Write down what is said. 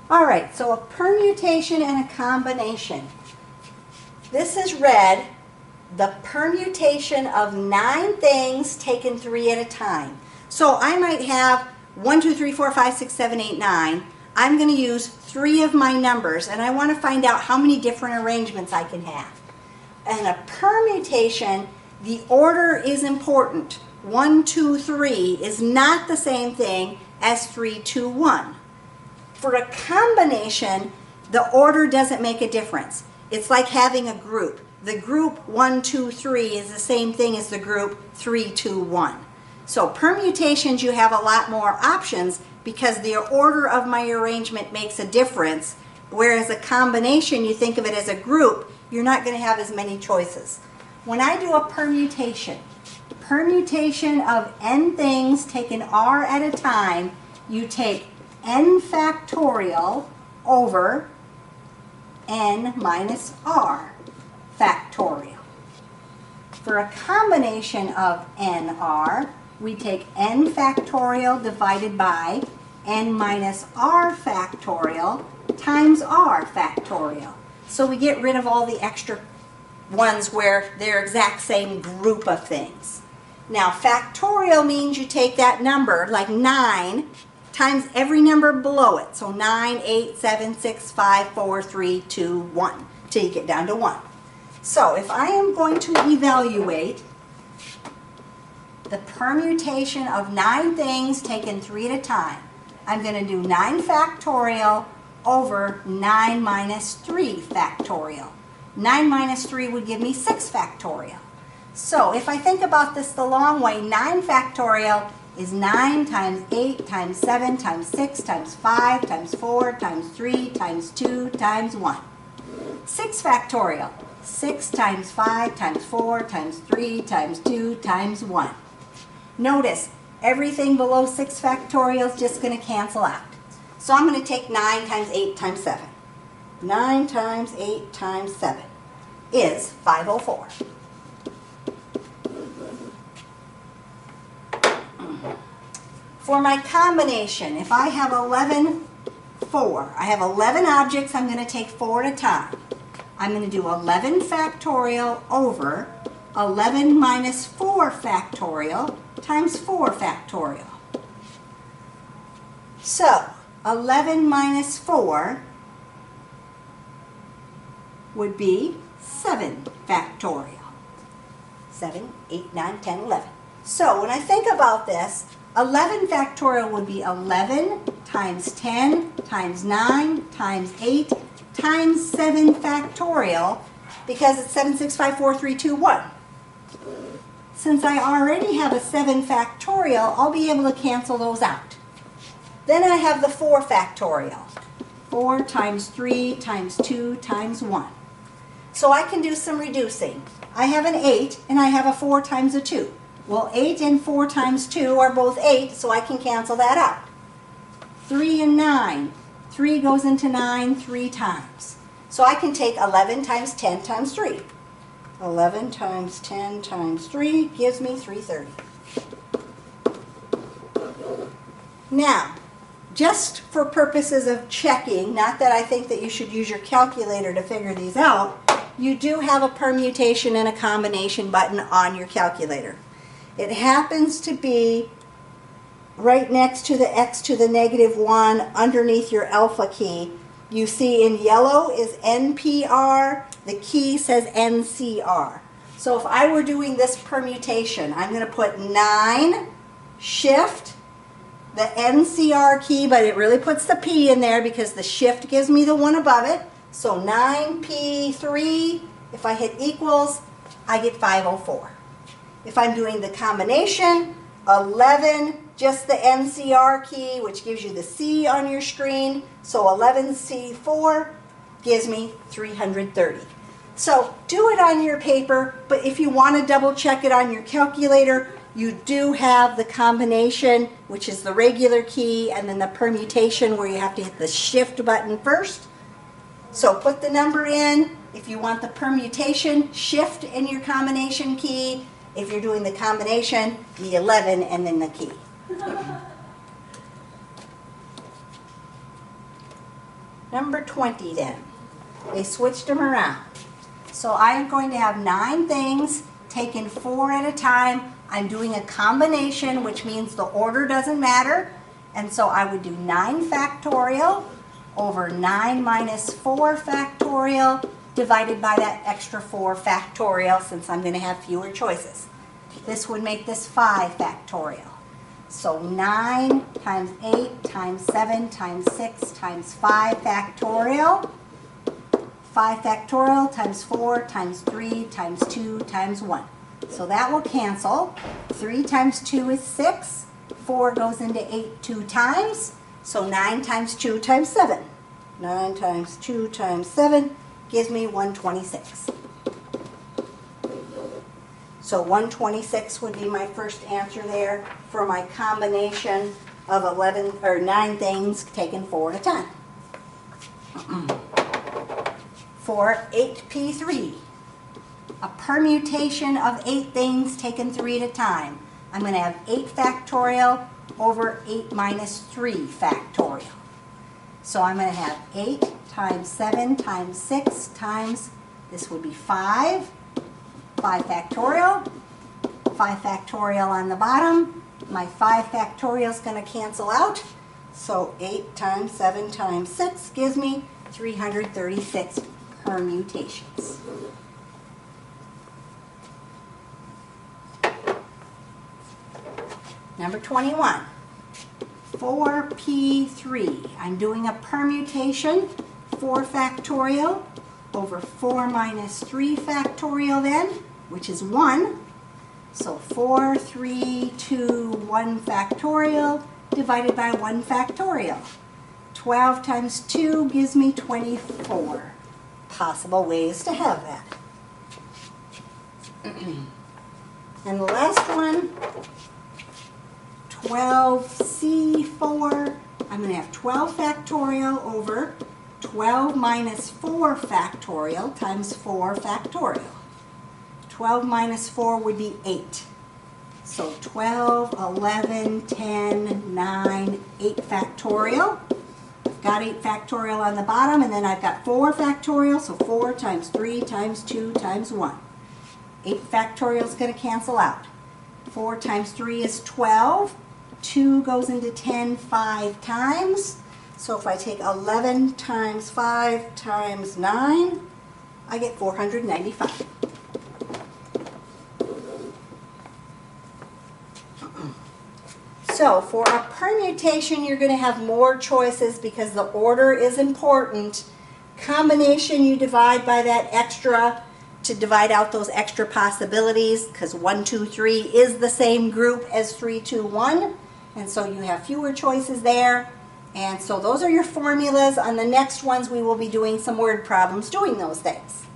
All right, so a permutation and a combination. This is read, the permutation of 9 things taken 3 at a time. So I might have 1, 2, 3, 4, 5, 6, 7, 8, 9. I'm going to use 3 of my numbers, and I want to find out how many different arrangements I can have. And a permutation, the order is important. 1, 2, 3 is not the same thing as 3, 2, 1. For a combination, the order doesn't make a difference. It's like having a group. The group 1, 2, 3 is the same thing as the group 3, 2, 1. So permutations, you have a lot more options because the order of my arrangement makes a difference. Whereas a combination, you think of it as a group, you're not going to have as many choices. When I do a permutation of n things taken r at a time, you take n factorial over n minus r factorial. For a combination of nr, we take n factorial divided by n minus r factorial times r factorial. So we get rid of all the extra ones where they're exact same group of things. Now factorial means you take that number, like 9, times every number below it. So 9, 8, 7, 6, 5, 4, 3, 2, 1, till you get down to 1. So if I am going to evaluate the permutation of 9 things taken 3 at a time, I'm going to do 9 factorial over 9 minus 3 factorial. 9 minus 3 would give me 6 factorial. So if I think about this the long way, 9 factorial is 9 times 8 times 7 times 6 times 5 times 4 times 3 times 2 times 1. 6 factorial, 6 times 5 times 4 times 3 times 2 times 1. Notice, everything below 6 factorial is just going to cancel out. So I'm going to take 9 times 8 times 7. 9 times 8 times 7 is 504. For my combination, if I have 11, 4, I have 11 objects, I'm going to take 4 at a time. I'm going to do 11 factorial over 11 minus 4 factorial times 4 factorial. So 11 minus 4 would be 7 factorial. 7, 8, 9, 10, 11. So when I think about this, 11 factorial would be 11 times 10 times 9 times 8 times 7 factorial, because it's 7, 6, 5, 4, 3, 2, 1. Since I already have a 7 factorial, I'll be able to cancel those out. Then I have the 4 factorial. 4 times 3 times 2 times 1. So I can do some reducing. I have an 8 and I have a 4 times a 2. Well, 8 and 4 times 2 are both 8, so I can cancel that out. 3 and 9. 3 goes into 9 3 times. So I can take 11 times 10 times 3. 11 times 10 times 3 gives me 330. Now, just for purposes of checking, not that I think that you should use your calculator to figure these out, you do have a permutation and a combination button on your calculator. It happens to be right next to the x to the negative 1 underneath your alpha key. You see in yellow is NPR, the key says NCR. So if I were doing this permutation, I'm going to put 9, shift, the NCR key, but it really puts the P in there because the shift gives me the one above it. So 9P3, if I hit equals, I get 504. If I'm doing the combination, 11, just the NCR key, which gives you the C on your screen. So 11C4 gives me 330. So do it on your paper, but if you want to double check it on your calculator, you do have the combination, which is the regular key, and then the permutation where you have to hit the shift button first. So put the number in. If you want the permutation, shift in your combination key. If you're doing the combination, the 11 and then the key. Number 20 then. They switched them around. So I'm going to have 9 things taken 4 at a time. I'm doing a combination, which means the order doesn't matter. And so I would do 9 factorial over 9 minus 4 factorial divided by that extra 4 factorial, since I'm going to have fewer choices. This would make this 5 factorial. So 9 times 8 times 7 times 6 times 5 factorial. 5 factorial times 4 times 3 times 2 times 1. So that will cancel. 3 times 2 is 6. 4 goes into 8 2 times. So 9 times 2 times 7. 9 times 2 times 7 gives me 126. So 126 would be my first answer there for my combination of 9 things taken 4 at a time. For 8P3, a permutation of 8 things taken 3 at a time. I'm going to have 8 factorial over 8 minus 3 factorial. So I'm going to have 8 times 7 times 6 times, this would be 5. 5 factorial, 5 factorial on the bottom. My 5 factorial is going to cancel out. So 8 times 7 times 6 gives me 336 permutations. Number 21, 4P3. I'm doing a permutation, 4 factorial over 4 minus 3 factorial then, which is 1. So 4, 3, 2, 1 factorial divided by 1 factorial. 12 times 2 gives me 24. Possible ways to have that. And the last one, 12C4. I'm going to have 12 factorial over 12 minus 4 factorial times 4 factorial. 12 minus 4 would be 8. So 12, 11, 10, 9, 8 factorial. I've got 8 factorial on the bottom, and then I've got 4 factorial, so 4 times 3 times 2 times 1. 8 factorial is going to cancel out. 4 times 3 is 12. 2 goes into 10 5 times. So if I take 11 times 5 times 9, I get 495. So for a permutation, you're going to have more choices because the order is important. Combination, you divide by that extra to divide out those extra possibilities, because 1, 2, 3 is the same group as 3, 2, 1. And so you have fewer choices there. And so those are your formulas. On the next ones, we will be doing some word problems doing those things.